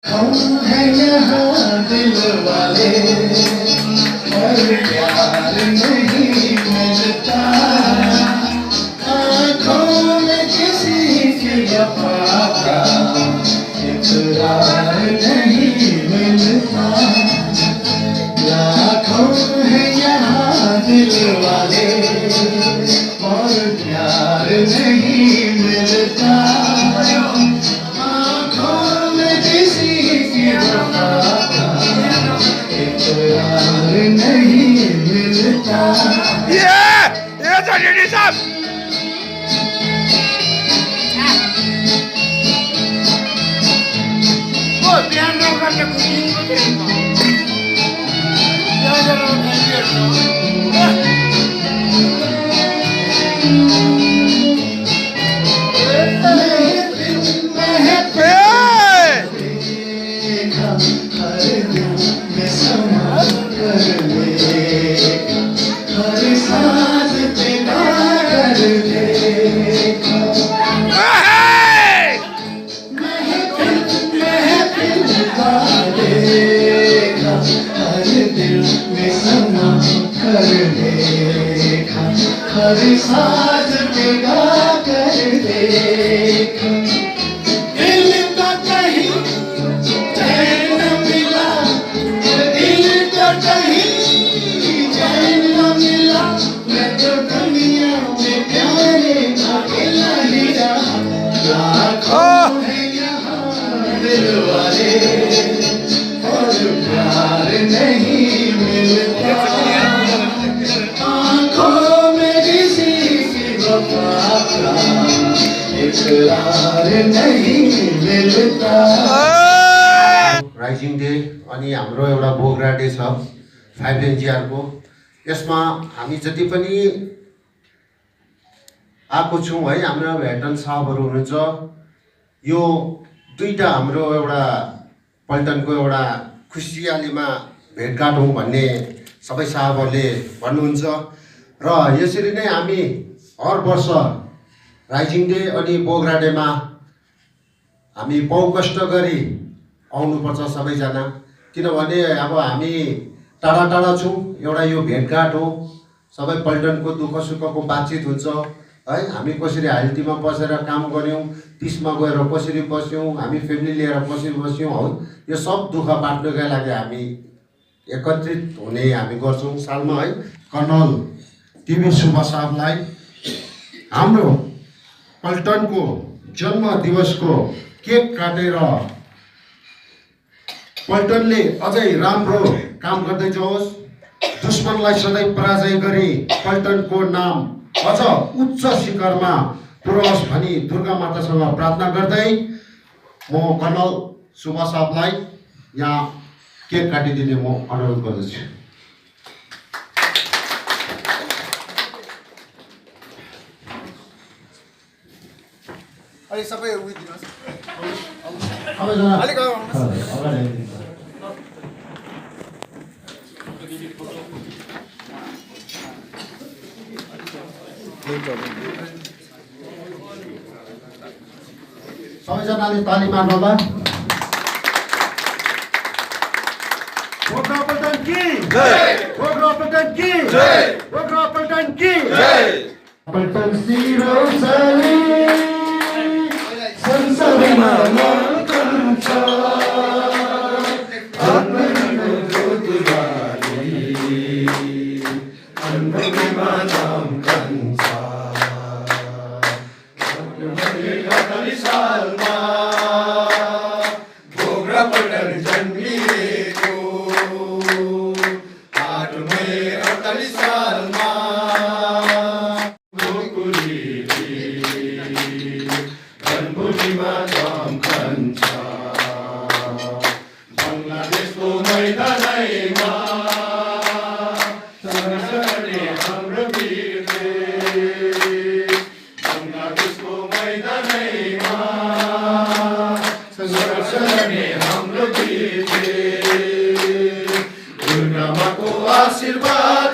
हम हैं यहाँ दिल वाले पर प्यार नहीं मिलता आँखों में किसी की वफा का इकरार नहीं मिलता लाखों हैं यहाँ दिल वाले और प्यार नहीं मिलता आँखों में किसी की वफा का इकरार नहीं मिलता। ये चलिए साहब वो ध्यान रखो करके कुकिंग को देखो या जरा हर साथ पिघा कर देखा दिल का कहीं चैन न मिला दिल का कहीं चैन न मिला मैं तो दुनिया में प्यारे अकेला ही रहा लाखों हैं यहाँ दिल वाले और प्यार नहीं मिलता राइजिङ डे अनि हाम्रो एउटा बोगरा डे छ 5NGR को यसमा हामी जति पनि आएको छौँ है हाम्रो भेटरन साहबहरू हुनुहुन्छ यो दुईटा हाम्रो एउटा पल्टनको एउटा खुसियालीमा भेटघाट हौँ भन्ने सबै साहबहरूले भन्नुहुन्छ र यसरी नै हामी हर वर्ष राइजिङ डे अनि बोगरा डेमा हामी बहु कष्ट गरी आउनुपर्छ सबैजना किनभने अब हामी टाढा टाढा छौँ एउटा यो भेटघाट हो सबै पल्टनको दुःख सुखको बातचित हुन्छ है हामी कसरी हाइल्टीमा बसेर काम गऱ्यौँ 30 मा गएर कसरी बस्यौँ हामी फ्यामिली लिएर कसरी बस्यौँ हो यो सब दुःख बाँड्नका लागि हामी एकत्रित हुने हामी गर्छौँ सालमा है कर्नल टिभी सुब्बा साहबलाई हाम्रो पल्टनको जन्म दिवसको केक काटेर पल्टनले अझै राम्रो काम गर्दै जाओस् दुश्मनलाई सधैँ पराजय गरी पल्टनको नाम अझ उच्च शिखरमा पुरोस् भनी दुर्गा मातासँग प्रार्थना गर्दै म कर्नल सुब्बा साहबलाई यहाँ केक काटिदिने म अनुरोध गर्दछु। अरे सबै उयो दिनुहोस् अलिक सबैजनाले ताली मार्नुहोला। बोगरा पल्टन की जय, बोगरा पल्टन की जय, बोगरा पल्टन की जय। पल्टन सिरोसली संसदमा नाम छ अन्नमा नाम कन्छ सालमा बोगरा पल्टन जन्मिएको 8 मई 48 सालमा जनभूमिमा चम्कन्छ बङ्गलादेशको मैदानैमा सङ्घर्ष गर्ने हाम्रो वीरले बङ्गलादेशको मैदानैमा सङ्घर्ष गर्ने हाम्रो वीरले दुर्गा माको आशीर्वाद